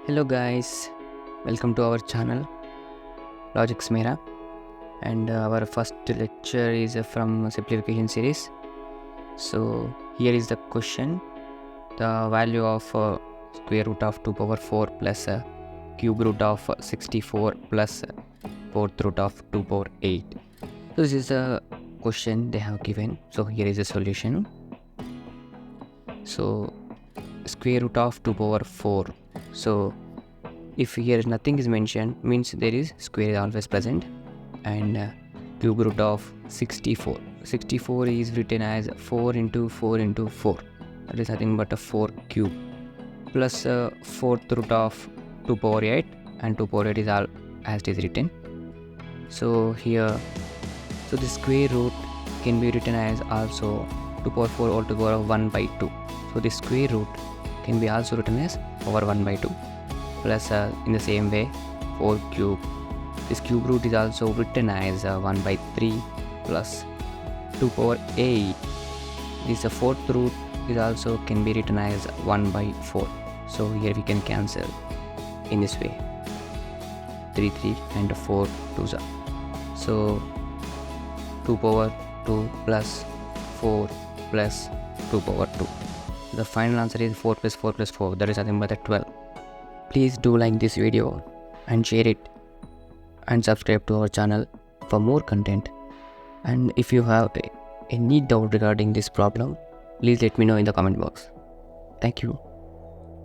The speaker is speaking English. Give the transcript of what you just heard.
Hello guys, welcome to our channel Logics Mera, and our first lecture is from Simplification series. So here is the question: the value of square root of 2 power 4 plus cube root of 64 plus fourth root of 2 power 8. So this is the question they have given. So here is the solution. So square root of 2 power 4. So if here nothing is mentioned, means there is square is always present, and cube root of 64. 64 is written as 4 into 4 into 4. That is nothing but a 4 cube plus fourth root of 2 power 8, and 2 power 8 is all as it is written. So here, so the square root can be written as also 2 power 4 all to the power of 1 by 2. So the square root can be also written as over 1 by 2 plus in the same way 4 cube. This cube root is also written as 1 by 3 plus 2 power 8. This fourth root is also can be written as 1 by 4. So here we can cancel in this way, 3 3 and 4 2s. So 2 power 2 plus 4 plus 2 power 2. The final answer is 4 plus 4 plus 4. That is nothing but 12. Please do like this video and share it and subscribe to our channel for more content. And if you have any doubt regarding this problem, please let me know in the comment box. Thank you.